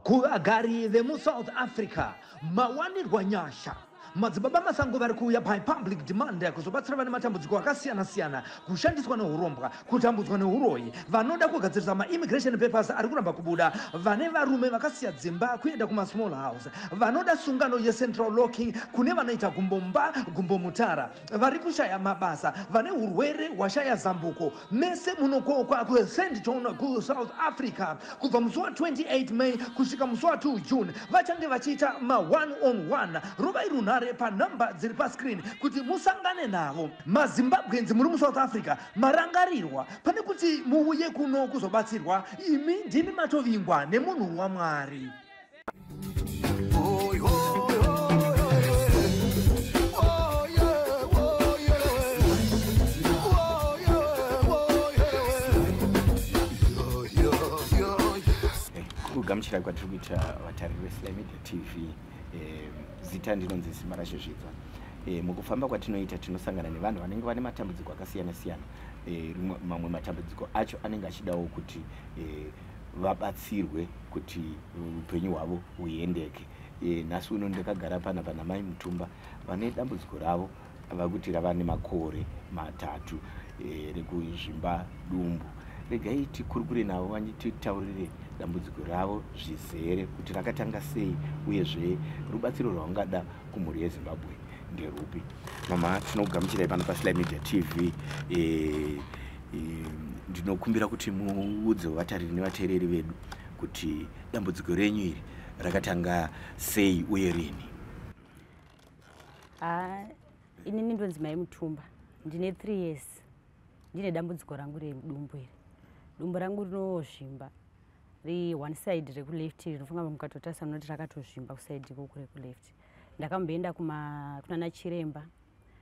kuagari vemu South Africa mawanirwa nyasha madzibaba masango vari kuuya by public demand kuzobatsira vane matambudziko akasiyana-siyana kushandiswa neurombwa kutambudzwa neuroyi vanoda kugadzirisa ma-immigration papers ari kuramba kubuda vane varume vakasiya dzimba kuenda kuma-small house vanoda sungano ye-central locking kune vanoita gumbomba gumbomutara vari kushaya mabasa vane urwere hwashaya zambuko mese munokokwa kuSt John kuSouth Africa kubva musi wa28 May kusvika musi wa2 June vachange vachiita ma-1-on-1 rovai runhare panhamba dziri pascreen kuti musangane navo mazimbabwenzi muri muSouth Africa marangarirwa pane kuti muuye kuno kuzobatsirwa imi ndimi matovingwa nemunhu waMwari. kugamuchira kwatiri kuita vatariri veSly Media TV zita ndinonzi Simarashe Zvidzwa. Mukufamba kwatinoita tinosangana nevanhu vanenge vane matambudziko akasiyana-siyana. Mamwe matambudziko acho anenge achidawo kuti vabatsirwe kuti upenyu hwavo huendeke. Nhasi uno ndakagara panapa namai Mutumba vane dambudziko ravo vakuti rava nemakore 3 rekuzvimba dumbu. Regai tikurukure navo vachitaurire dambudziko ravo zvizere kuti rakatanga sei uyezve rubatsiro rwaungada kumhuri yeZimbabwe nderupi. Mama, tinokugamuchirai pano paSly Media TV. Ndinokumbira kuti muudze vatariri nevateereri vedu kuti dambudziko renyu iri rakatanga sei uye rini. Inini ndonzi mai Mutumba, ndine 3 years ndine dambudziko rangu redumbu iri. Dumbu rangu rinozvimba ri one side rekuleft rinofunga mukatotasa munoti rakatozvimba kuside ikoko rekuleft. Ndakamboenda kuna Chiremba.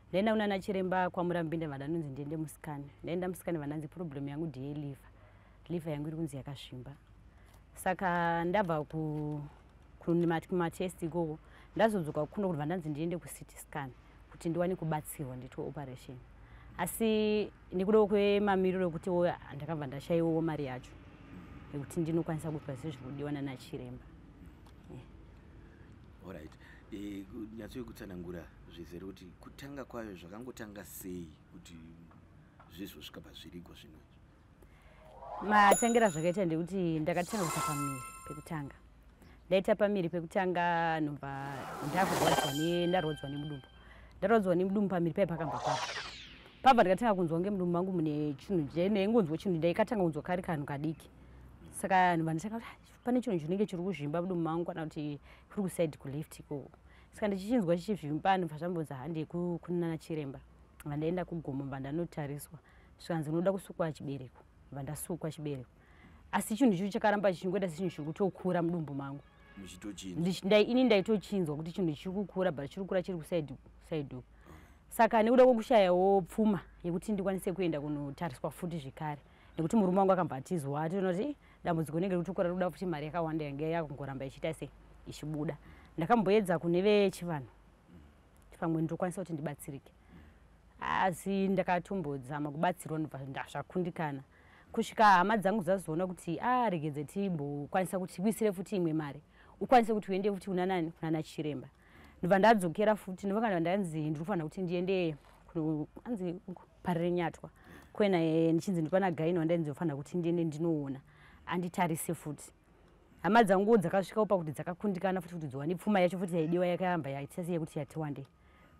Ndaenda kuna Chiremba kwamurambinde vadanonzi ndiende musikani. Ndaenda musikani vananzi problem yangu ndiye liver yangu iri kunzi yakazvimba. Saka ndabva kumatest ikoko ndazodzoka kuno kuti vananzi ndiende kuCT scan kuti ndiwane kubatsirwa ndito operation. Asi ndikuda kwemamiriro ekuti ndakabva ndashayiwawo mari yacho yekuti ndinokwanisa kupa zvese zvinodiwa nana Chiremba. Alright. Nyatso kutsanangura zvizere kuti kutanga kwayo zvakangotanga sei kuti zvizosvika pazviriko zvino. Matangira zvakaita ndekuti ndakatanga kuita pamiri pekutanga. Ndaita pamiri pekutanga nomba ndarwadziwa nemudumbu. Ndarwadziwa nemudumbu pamiri pai pakamba papa. Pabva ndikatanga kunzwa ngemudumbu wangu mune chinhu ndaingonzwa chinhu ndaikatanga kunzwa kari kanhu kadiki. Saka ndikatanga pane chinhu chinenge chiri kuzvimba mudumbu wangu kana kuti kuri kuside kuleft ikoko. Saka ndichinzwa chichivhimba ndibva zvambonzi hande kunana Chiremba. Ndaenda kugomo mba ndanotariswa. Zvikanzi unoda kusukwa chibereko. Mba ndasukwa chibereko. Asi chinhu icho chakaramba chichingoita sechinhu chiri kutokura mudumbu mangu. Ini ndaitochinzwa kuti chinhu chiri kukura bva chiri kukura chiri kuside uko. Saka nekuda kwekushayawo pfuma yekuti ndikwanise kuenda kunotariswa futi zvikare. Nekuti murume wangu akambatizwa atinoti dambudziko rinenge ritokura rikuda futi mari yakawanda yange yakungoramba ichiita sei ichibuda. Ndakamboedza kune vechivanhu. Pamwe ndokwanisa kuti ndibatsirike. Asi ndakatombozama kubatsirwa ndazvakundikana. Kusvika hama dzangu dzazoona kuti regedze timbokwanisa kuti kuisire futi imwe mari. Ukwanise kuti uende futi kunana Chiremba. Ndibva ndadzokera futi ndovanga ndanzi ndinofanira kuti ndiende anzi Parire Nyatwa. Kwena ndichinzi ndipana gaini wandainzofanira kuti ndiende ndinoona anditarise futi. Hama dzangu dzakasvika upa kuti dzakakundikana futi kuti dziwane pfuma yacho futi yaidiwa yakayamba yaita sei kuti yatiwande.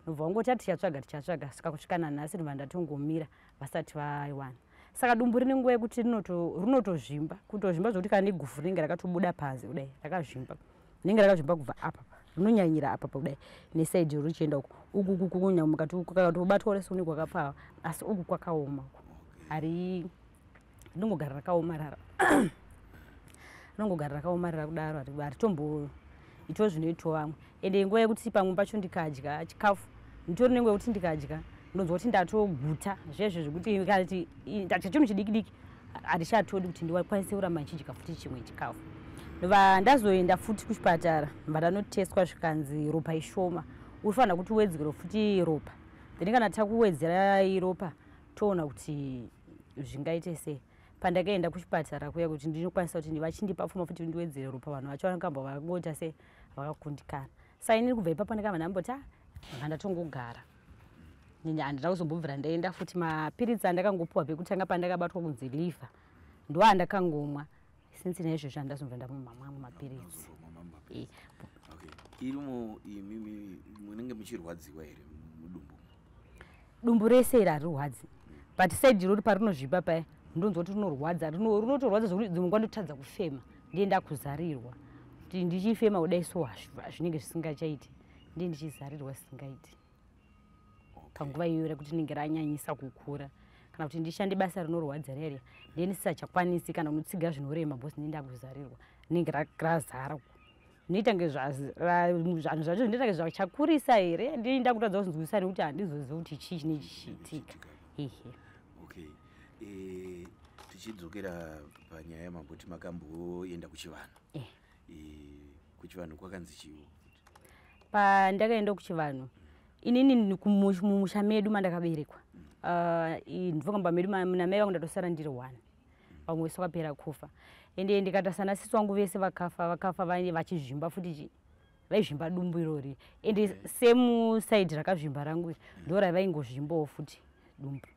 Ndobva ngoti tichatsvaga saka kusvikana nhasi ndibva ndatongomira vasati vaiwana. Saka dumbu rine nguva yekuti rinotozvimba kutozvimba zvokuti kana negufu rinenge rakatobuda panze kudai rakazvimba. Rinenge rakazvimba kubva apa rinonyanyira apa kudai nesaidi richienda uku kunya mukati ukatobatwa resoni kwakapfawa asi uku kwakaoma. Ari rinongogara rakaomarara. Rinongogara rakaomarara kudaro haritombo ito zvinoitwa vamwe. Ende nguva yekuti pamwe pacho ndikadya chikafu nditori nenguva yekuti ndikadya ndonzwa kuti ndatoguta zvezvo zvekuti ndikati ndadya chinhu chidiki handichatodi kuti ndikwanise kuramba ndichidya futi chimwe chikafu. Ndobva ndazoenda futi kuchipatara mba ndanoteswa zvikanzi ropa ishoma. Unofanira kuti uwedzere futi ropa. Then kana takuwedzera ropa toona kuti zvingaite sei. pandakaenda kuchipatara kuya kuti ndinokwanisa kuti vachindipa pfuma futi ndiwedzere ropa vanhu vacho vanokamba vangota se vakakundikana saka inini kubva ipapo ndikamba ndamboti ndatongogara handina kuzombobvira ndaenda futi mapiritsi andakangopuwa pekutanga pandakabatwa kunzi liver ndo andakangomwa since naizvozvo handazomva ndamamamwe mapiritsi irimo imimi munenge muchirwadziwa here mudumbu dumbu rese iri harirwadzi but saidi rori parinozvipa paya ndonzwa kuti rinorwadza rinotorwadza zvokuti dzimwe nguva ndotadza kufema ndienda kuzarirwa kuti ndichifema kudai so zvinenge zvisingachaiti ndiye ndichizarirwa zvisingaiti panguva iyoyo kuti rinenge ranyanyisa kukura kana kuti ndishande basa rinorwadza riyariya ndiye ndisisachakwanisi kana unotsiga zvinorema bhosi ndienda kuzarirwa rinenge razara ndinoita ngezvanhu zvacho ndinoita ngezvachakurisa here ndienda kutadza kuzinzwisisa nekuti handizozivi kuti chii chinenge chichiitika tichidzokera panyaya yamabhoti makamboenda kuchivanhu kuchivanhu kwakanzi chiwo pandakaenda kuchivanhu inini mumusha medu mandakaberekwa ndivokamba medu namai vangu ndatosara ndiri 1 vamwe vese vakapera kufa ende ndikatasana sisi wangu vese vakafa vaine vachizvimba futi vaizvimba dumbu irori ende semusaidhi rakazvimba rangu iri ndo ravaingozvimbawo futi dumbu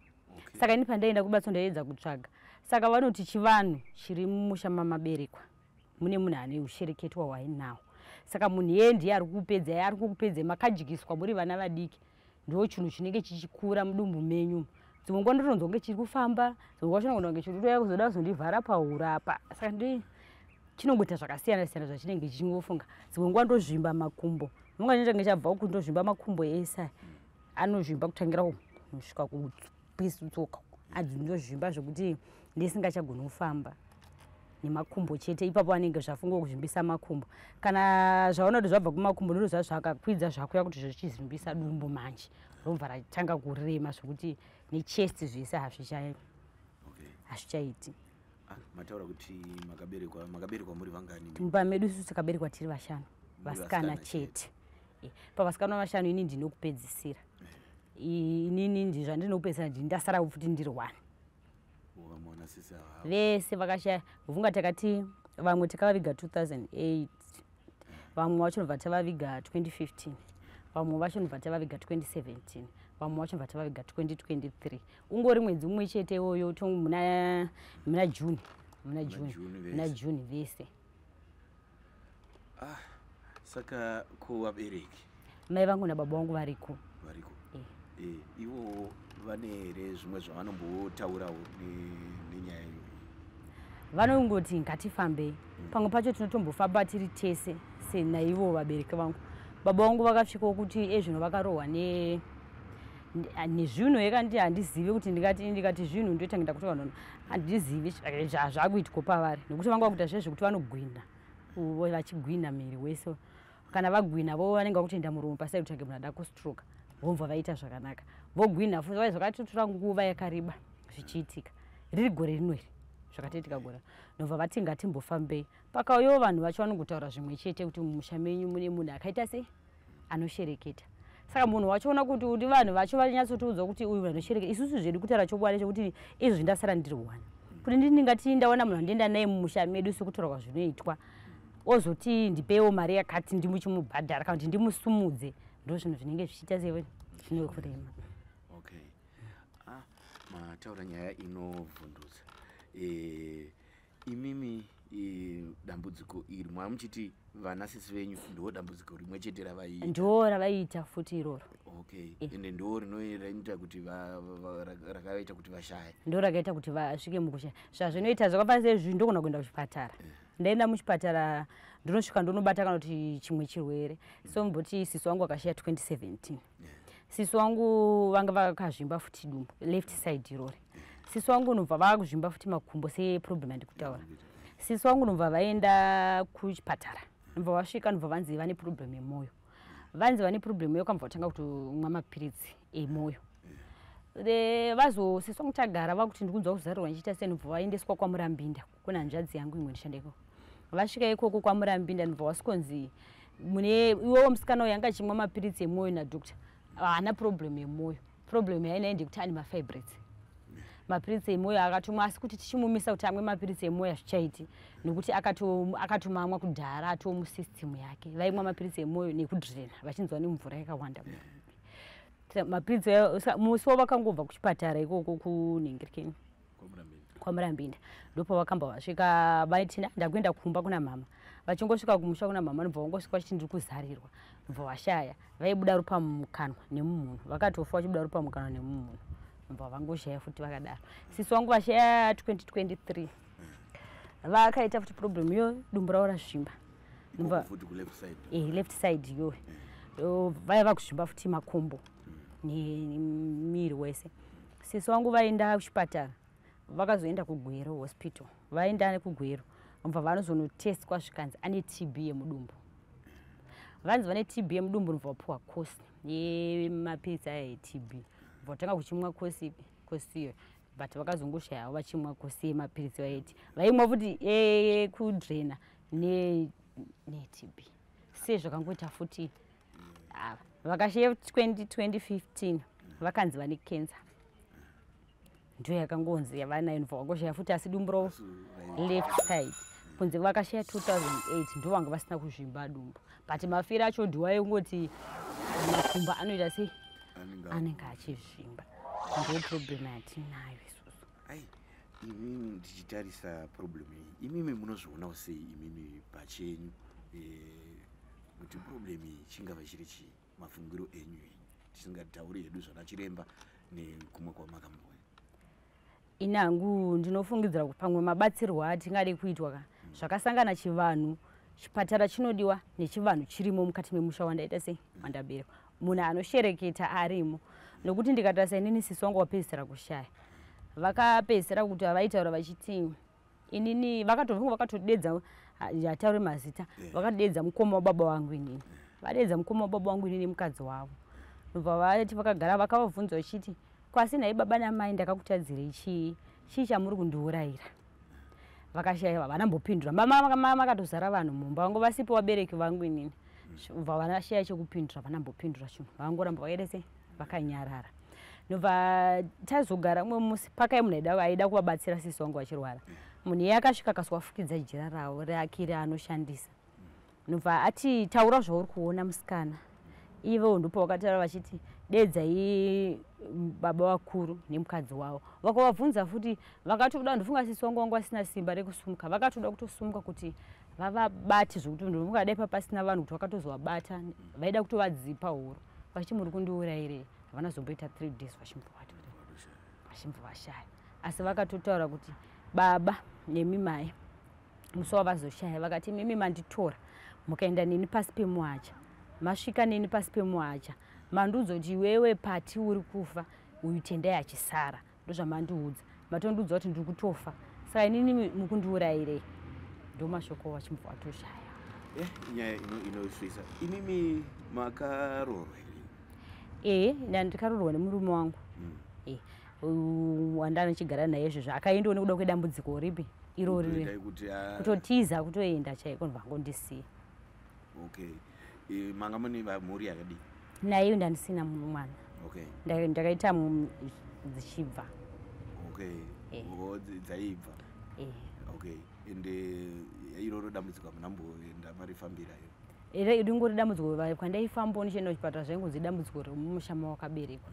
saka ini pandaenda kubatso ndaedza kutsvaga saka vanoti chivanhu chiri mumusha mamaberekwa mune munhu ane ushereketwa hwainawo saka munhu yeye ndiye ari kukupedzai makajikiswa muri vana vadiki ndo chinhu chinenge chichikura mudumbu menyu dzimwe nguva ndotonzwa kunge chiri kufamba dzimwe nguva chinogona kunge chiri kutoya kuzoda kuzondivhara pahuro apa saka chinongoita zvakasiyana siyana zvachinenge chichingofunga dzimwe nguva ndozvimba makumbo nonga chinoita kunge chabva kuti ndozvimba makumbo ese anozvimba kutangira kusvika kupesutsoka ndozvimba zvokuti ndisingachagoni kufamba nemakumbo chete ipapo anenge zvafunga kuzvimbisa makumbo kana zvaona kuti zvabva kumakumbo ndozva zvakakwidza zvakuya kuti zvichizvimbisa dumbu manje robva ratanga kurema zvokuti nechest zvese hazvichaiti mataura kuti makaberekwa muri vangani mumba medu isusu takaberekwa tiri 5 vasikana chete pavasikana 5 ini ndinokupedzisira inini zvandinokupedzisira ndasara futi ndiri 1 vese vakashaya vunga takati vamwe takavaviga 2008 vamwe vacho nobva tavaviga 2015 vamwe vacho nobva tavaviga 2017 vamwe vacho nobva tavaviga 2023 ungori mwedzi umwe chete iwoyo muna juni vese saka kuvabereki mai vangu nababa vangu variko ivo vane here zvimwe zvavanombotaurawo nenyaya iyoyi vanongoti ngatifambei pamwe pacho tinotombofamba tiri tese senaivo vabereki vangu baba vangu vakasvikawo kuti ezvino vakarohwa nezvinhu ekandi handizivi kuti ndikati zvinhu ndoita ngenda kuti vanhu handizivi zvaakuitwa pavari nekuti vanga vakuita zvezvekuti vanogwina vachigwina miri wese kana vagwina vo vanenge vakutoenda muromo pasai kutsvage munhu ada kustroka vobva vaita zvakanaka vogwina futi zvakatotora nguva yakareba zvichiitika riri gore rino iri zvakatoitika gore nobva vati ngatimbofambei pakauyawo vanhu vacho vanongotaura zvimwe chete kuti mumusha menyu mune munhu akaita sei anoshereketa saka munhu wachoona kuti vanhu vacho vanyatsotiudza kuti uyu anoshereketa isusu zvedu kutaura chokwadi chekuti izvi ndasara ndiri 1 kuti ndingati ndaona munhu andienda naye mumusha medu sekutaurwa zvinoitwa ozoti ndipewo mari yakati ndimuchimubhadhara kana kuti ndimusumudze ndo zvinhu zvinenge zvichiita sewe zvinokurema mataura nyaya inovhundutsa imimi dambudziko iri mwamuchiti vanasisi venyu ndo dambudziko rimwe chete ravaiita ndo ravaiita futi iroro ende ndo rinoita kuti rakaita kuti vashaye ndo rakaita kuti vasvike mukushaya zvazvinoita zvakafanira sezvi ndogona kuenda kuchipatara ndaenda muchipatara ndinosvika ndonobata kana kuti chimwe chirwere so mboti sisi wangu akashaya 2017 sisi wangu vanga vakazvimba futi dumbu left side irori sisi wangu nobva vakuzvimba futi makumbo seproblem andikutaura sisi wangu nobva vaenda kuchipatara nobva vasvika nobva vanzi vane problem yemwoyo vanzi vane problem yemwoyo kwambva vatanga kutomwa mapiritsi emwoyo sisi wangu tagara vakuti ndikunzwa kuzarirwa ndichiita sei nobva vaendeswa kwamurambinda kuna hanzvadzi yangu imwe ndishandeko vasvika ikoko kwamurambinda nobva wasikonzi mune iwowo musikana uyu anga achimwa mapiritsi emwoyo nadhokta haana problem yemwoyo problem yainaende kuti ane mafibroids mapiritsi emwoyo akatomwa, asi kuti tichimumisa kuti amwe mapiritsi emwoyo hazvichaiti nekuti akatomamwa kudhara atoo musisitimu yake. Vaimwa mapiritsi emwoyo nekudhirena vachinzwa nemvura yakawanda. Mapiritsi musi wavakangobva kuchipatara ikoko kunhingirikeni kwaMurambinda ndopa vakamba vasvika vaiti ndakuenda kumba kuna mama. Vachingosvika kumusha kuna mama ndobva vangosvika vachiti ndiri kuzarirwa ndobva vashaya. Vaibuda ropa mumukanwa nemumhuno, vakatofa vachibuda ropa mumukanwa nemumhuno ndobva vangoshaya futi vakadaro. Sisi wangu vashaya 2023 vakaita futi problem iyo dumbu ravo razvimba left side iyo vaiva kuzvimba futi makumbo nemiri wese. Sisi wangu vaenda kuchipatara vakazoenda kuGwero hospital, vaenda kuGwero ndobva vanozonotestwa zvikanzi ane TB yemudumbu. Vanzi vane TB yemudumbu ndobva vapuwa kosi yemapiritsi aya eTB, vatanga kuchimwa kosi iyo but vakazongoshayawo vachimwa kosi yemapiritsi vaiti vaimwa futi ekudhirena neTB. Sei zvakangoita futi vakashaya 2015 vakanzi vane kenza ndiyo yakangonzi yavanayo ndobva vangoshaya futi, asi dumbu ravo left side kunze vakashaya 2008 ndo vanga vasina kuzvimba dumbu, but mafiro acho ndiwaingoti makumbo anoita sei anenge achizvimba. Ndiyo problem yatinayo isusu. Imimi ndichitarisa problem iyi, imimi munozvionawo sei imimi pachenyu kuti problem iyi chingava chiri chii, mafungiro enyu tisingatauri hedu zvana chiremba nekumwe kwamakambouya? Inangu ndinofungidzira kuti pamwe mabatsirwo atingade kuitwa zvakasangana chivanhu, chipatara chinodiwa nechivanhu chirimo mukati memusha wandaita sei wandaberekwa, munhu anoshereketa arimo. Nokuti ndikatarisa inini sisi wangu wapedzisira kushaya, vakapedzisira kuti havaitaura vachiti inini vakatodedza hataure mazita, vakadedza mukoma wababa wangu inini, vadedza mukoma wababa wangu inini mukadzi wavo ndobva vati vakagara vakavabvunza vachiti kwasi nai baba namai ndakakutadzirei chii chamuri kundiurayira. Vakashaya havanambopindura, mama makatozara vanhu mumba vangu vasipo vabereki vangu inini ndobva vanashaya chekupindura, vanambopindura chinhu vangoramba vakaita sei vakanyarara. Ndobva tazogara mumwe musi pakai munhu aida kuvabatsira sisi wangu vachirwara, munhu iye akasvika akaswafukidza jira rake raanoshandisa ndobva ati taura zvauri kuona musikana. Ivo ndopa vakataura vachiti dedzai baba vakuru nemukadzi wavo, vakavabvunza futi vakatoda, ndofunga sisi wangu wangu asina simba rekusumuka, vakatoda kutosumuka kuti vavabate zvokuti ndofunga dai papasina vanhu kuti vakatozovabata vaida kutovadzipa huro vachiti muri kundiurayirei. Havana zomboita 3 days vachimbova vashaya, asi vakatotaura kuti baba nemimai musi wavazoshaya vakati mimi manditora mukaenda neni pasi pemuacha, masvika neni pasi pemuacha mandiudza kuti iwewe pati uri kufa uyu tendai achisara, ndozvamandiudza, matondiudza kuti ndiri kutofa, saka inini mukundiurayirei. Ndo mashoko vachimbova vatoshaya. Nyaya inosvisa. Imimi makaroorwa here? Ndikaroorwa nemurume wangu wandanga ndichigara naye izvozvo, akaendawo nekuda kwedambudziko ripi irori kutotiza kutoenda chaiko ndovangondisiya. Manga mune mhuri yakadii? Naye ndandisina mwana. Ndakaita dzichibva. Dzaibva. Ende iroro dambudziko munamboenda marifambira here? Ringori dambudziko kwandaifambawo ndichienda kuchipatara zvaingonzi dambudziko remusha mawakaberekwa.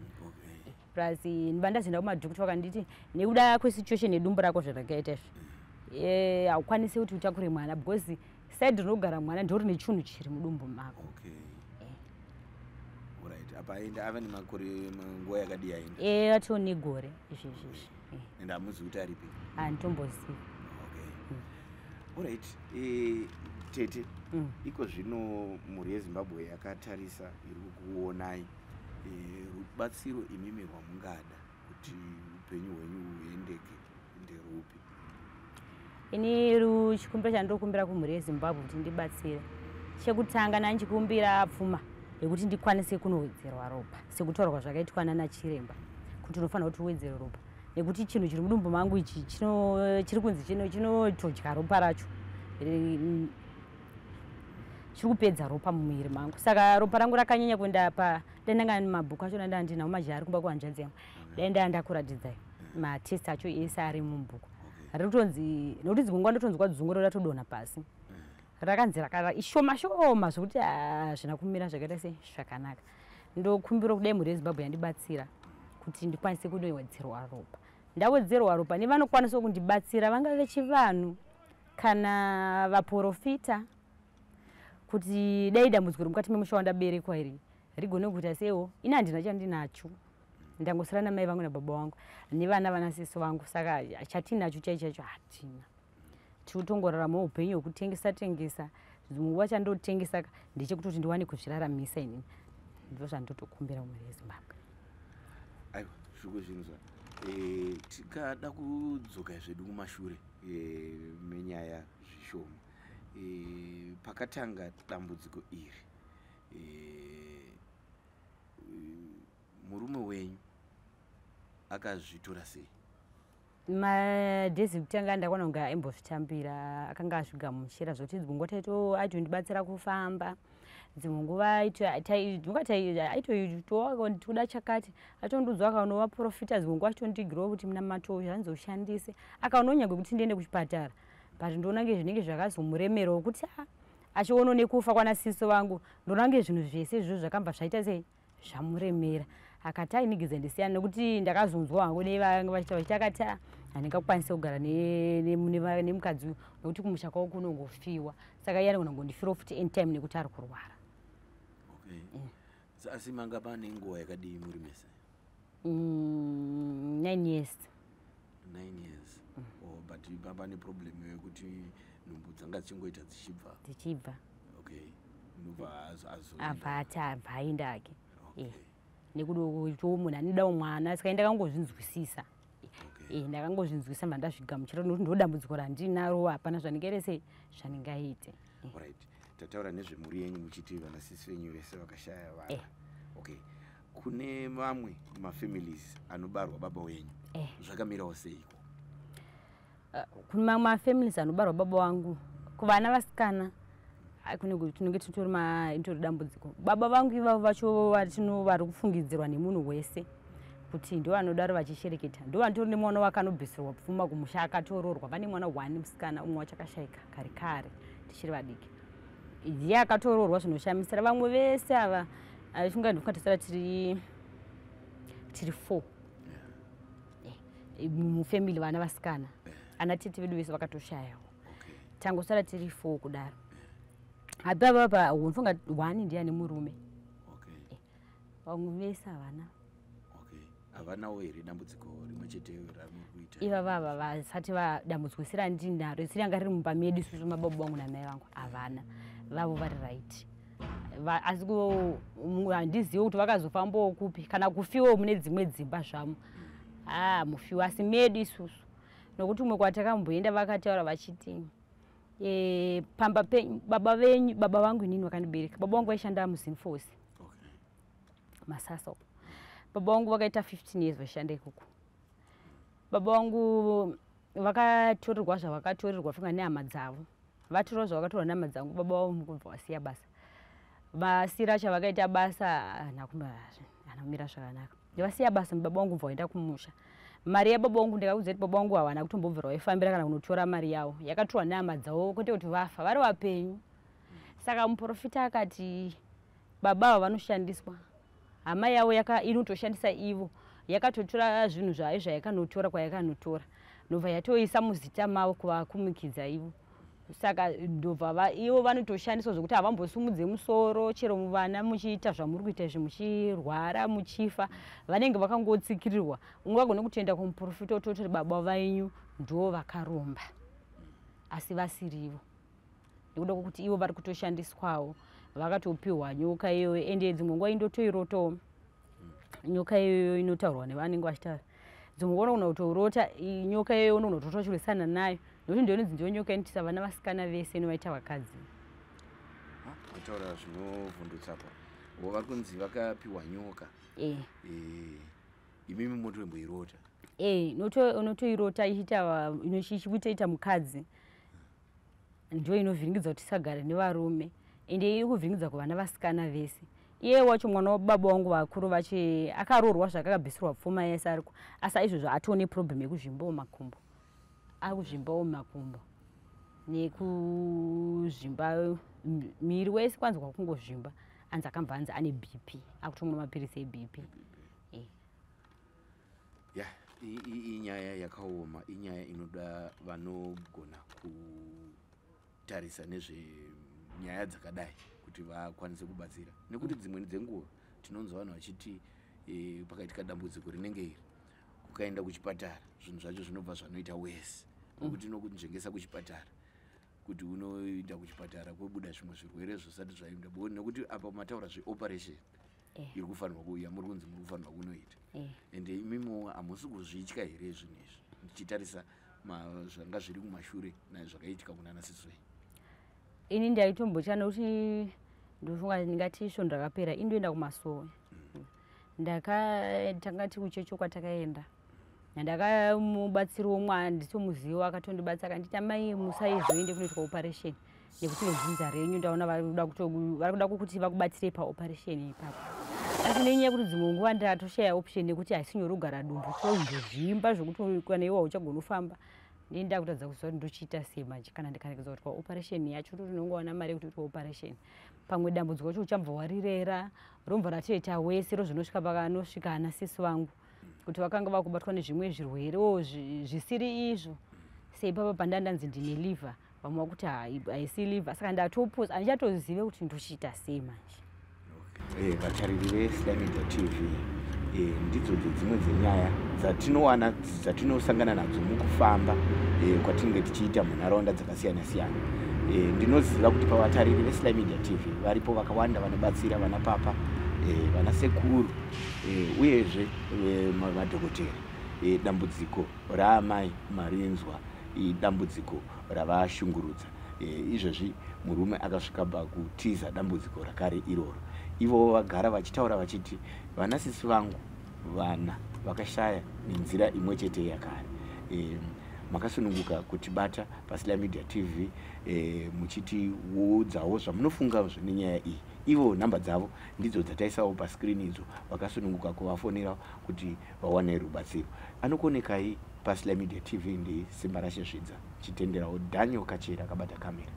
Plus ndazoenda kumadhokota vakanditi nekuda kwesituation yedumbu rako zvarakaita izvi haukwanisi kuti utakure mwana because side rinogara mwana ndiro rine chinhu chiri mudumbu mako. Apa aenda ava nemakore nguva yakadii aenda? Atoo negore izvizvi. Ende hamuzi kuti aripi? Handitombozivi. Alright, tete iko zvino mhuri yeZimbabwe yakatarisa iri kuonai, rubatsiro imimi rwamungada kuti upenyu hwenyu huendeke nderupi? Ini chikumbiro chandinokumbira kumhuri yeZimbabwe kuti ndibatsire, chekutanga nanchikumbira pfuma yekuti ndikwanise kunowedzerwa ropa sekutaurwa zvakaitwa nana chiremba kuti unofanira kuti uwedzere ropa, nekuti chinhu chiri mudumbu mangu ichi chiri kunzi chinotodya ropa racho, chiri kupedza ropa mumwiri mangu. Saka ropa rangu rakanyanya kuenda pa ndandanga mabhuku acho ndandinawo majaya ari kumba kuhanzvadzi yangu, dai ndakuradzidzai matest acho ese ari mubhuku rinotonzi nokuti dzingwa ndotonzwa dzungu ratodonha pasi rakanzi ishoma shoma zvokuti zvina kumira zvakaita sei zvakanaka. Ndokumbira kudai mhuri yeZimbabwe yandibatsira kuti ndikwanise kudowedzerwa ropa. Ndawedzerwa ropa nevanokwanisa kundibatsira vanga vechivanhu kana vaprofita kuti dai dambudziko mukati memusha wandaberekwa iri rigone kuita seiwo ina handina chandinacho ndangosara namai vangu nababa vangu nevana vanasisi vangu saka chatinacho chaichacho hatina tiutongorarama upenyu hwekutengesa nguva chandotengesa ndechekutoti ndiwane kuzviraramisa inini ndo zvandotokumbira mhuri yeZimbabwe. Aiwa zvikuzvinzwa tikada kudzoka zvedu kumashure menyaya zvishoma pakatanga dambudziko iri murume wenyu akazvitora sei? Madhezi kutanga ndakwana kunge aimbozvitambira akanga azvigamuchira zvokuti dzimwe nguva aitondibatsira kufamba dzimwe nguva aitoitoa toda chakati atondiudza akaonova profita dzimwe nguva achitondigirawo kuti muna mato zvanzoshandise akaononyagwe kuti ndiende kuchipatara but ndoona ngezvinenge zvakazomuremerawo kuti achiono nekufa kwanasiso vangu ndoona ngezvinhu zvese izvo zvakamba zvaita sei zvamuremera akati ainigidza ndisiyana nekuti ndakazonzwa hangu nevanga vachita akati handingakwanise kugara nemukadzi uyu nokuti kumusha kwavo kunongofiwa saka iye anogona kundifirawo futi anytime nekuti ari kurwara. Asi manga pane nguva yakadii muri mese? 9 years. 9 years. But pane problem yekuti nhumbu dzanga dzichingoita dzichibva. Okay. Abva aindake. Nekuti munhu anodawo mwana saka ndakangozvinzwisisa. Ndakangozvinzwisisa mandazvigamuchira nokuti ndodambudziko randinaro hapana zvaningerese zvaningaite. Alright. Tataura nezvemhuri yenyu muchiti vanasisi venyu vese vakashaya vana. Okay. Kune mamwe mafamilies anobarwa baba wenyu. Zvakamirawo seiko? Kune mamwe mafamilies anobarwa baba wangu kuvana vasikana tinenge titori dambudziko. Baba vangu ivavo vacho vari kufungidzirwa nemunhu wese kuti ndo vanodaro vachishereketa ndo vantori nemwana wakanobvisirwa pfuma kumusha akatororwa vane mwana 1 musikana umwe wachakashayika kare tichiri vadiki iye akatororwa zvinoshamisira vamwe vese ava achifunga ndikukatasara tiri 4 mufamily vana vasikana ana tete vedu vese vakatoshayawo tangosara tiri 4 kudaro apapa unfunga 1 ndiye ane murume vamwe vese havana. Havanawo here dambudziko rimwe chete ramurikuita? Ivava vasati vadambudzwisira ndinaro risiri anga riri mumba medu isusu mababa vangu namai vangu havana vavo vari right asi handizivi kuti vakazofambawo kupi kana kufiwawo mune dzimwe dzimba zvamo mufiwa asi medu isusu nokuti umwe kwatakamboenda vakataura vachiti pamba baba vangu inini vakandibereka baba vangu vaishanda muZinforce Masasa. Baba wangu vakaita 15 years vashanda ikoko. Baba wangu vakatorerwa zvavakatorerwa funga nehama dzavo. Vatorerwa zvavakatorerwa nehama dzangu baba wangu kubva wasiya basa. Vasira chavakaita basa anakumira zvakanaka. Ndivasiya basa baba wangu kubva waenda kumusha. Mari yababa wangu ndikaudza kuti baba wangu havana kutombobvira vaifambira kana kunotora mari yavo. Yakatorwa nehama dzavo kwete kuti vafa vari vapenyu. Saka muprofita akati baba ava vanoshandiswa. Hama yavo inotoshandisa ivo yakatotora zvinhu zvayo zvayakanotora kwayakanotora ndobva yatoisa muzita mavo kuvakumikidza ivo saka ndobva ivo vanotoshandiswa zvokuti havambosumudze musoro chero muvana muchiita zvamuri kuita izvi muchirwara muchifa vanenge vakangotsikirirwa ungagone kutoenda kumuprofita ototori baba venyu ndo vakaromba asi vasirivo nekuda kwokuti ivo vari kutoshandiswawo vakatopiwa nyoka iyoyo ende dzimwe nguva indotoirotawo nyoka iyoyo inotaurwa nevanenge vachitaura dzimwe nguva unogona kutorota nyoka iyoyo unogona kutotochirisana nayo nokuti ndiyonzi ndiyo nyoka inotisa vana vasikana vese inovaita vakadzi. Mataura zvinovhundutsa pa vari kunzi vakapiwa nyoka imimi motomboirota? Unotoirota ichiita mukadzi ndio inovhiringidza kuti tisagare nevarume ende iri kuvhiringidza kuvana vasikana vese iye wacho mwana wababa wangu vakuru akarorwa zvakakabvisirwa pfuma yese ariko asi izvozvo atione problem yekuzvimbawo makumbo akuzvimbawo makumbo nekuzvimba miri wese kwanza kwakungozvimba anzi akambva anzi ane BP akutomwa mapirisi eBP. ya inyaya yakaoma, inyaya inoda vanogona kutarisa nezvenyaya dzakadai kuti vakwanise kubatsira, nekuti dzimweni dzenguva tinonzwa vanhu vachiti pakaitika dambudziko rinenge iri kukaenda kuchipatara zvinhu zvacho zvinobva zvanoita wese nokuti nokunzvengesa kuchipatara kuti unoita kuchipatara kwobuda zvimwe zvirwere zvisati zvaenda boni, nekuti apa mataura zveoperation iri kufanirwa kuuya muri kunzi muri kufanirwa kunoita ende imimo hamusi kuzvitya here zvinhu izvi ndichitarisa zvanga zviri kumashure nazvakaitika kunana Siswei. Ini ndaitombocha nokuti ndofunga ndingati svondo rakapera indoenda kumasowe tanga tiri kuchechi kwatakaenda ndakamubatsirawo mwana nditomuziva akatondibatsira akanditi amai musaizoende kunoitwa operation nekuti nebvunza renyu ndaona vari kuda kuti vakubatsirei paoperation ipapo. Asi nenyaya yekuti dzimwe nguva ndatoshaya option yekuti hasinyori kugara dumbu tozvimba zvokuti kana iwe hauchagona kufamba ndakutadza kuziva kuti ndochiita sei manje kana ndikaregedza kuti operation yacho kuti unongowana mari yekuti uitwa operation pamwe dambudziko racho uchabva warirera robva ratoita wese rozvinosvika pakanosvika ana sisi vangu kuti vakanga vakubatwa nezvimwe zvirwere zvisiri izvo seipapa pandandanzi ndine liver vamwe vakuti haisi liver saka ndatopuza handichatozive kuti ndochiita sei manje. Vatariri veStar Media TV ndidzo dzimwe dzenyaya dzatinowana dzatinosangana nadzo mukufamba kwatinenge tichiita munharaunda dzakasiyana siyana. Ndinoziva kuti pavatariri veStar Media TV varipo vakawanda vanobatsira vana papa vana sekuru uyezve madhokotera. Dambudziko raamai Marinzwa dambudziko ravashungurudza izvozvi murume akasvika pakutiza dambudziko rakare iroro. Ivo vagara vachitaura vachiti vana sisi vangu vana vakashaya nenzira imwe chete yakare. Makasununguka kutibata paStar Media TV muchiti udzawo zvamunofunga nenyaya iyi. Ivo namba dzavo ndidzo dzataisawo pascreen idzo, vakasununguka kuvafonera kuti vawane rubatsiro. Anokonekai paStar Media TV ndi Simba Rashezvidza chitenderawo Daniel Kachera akabata kamera.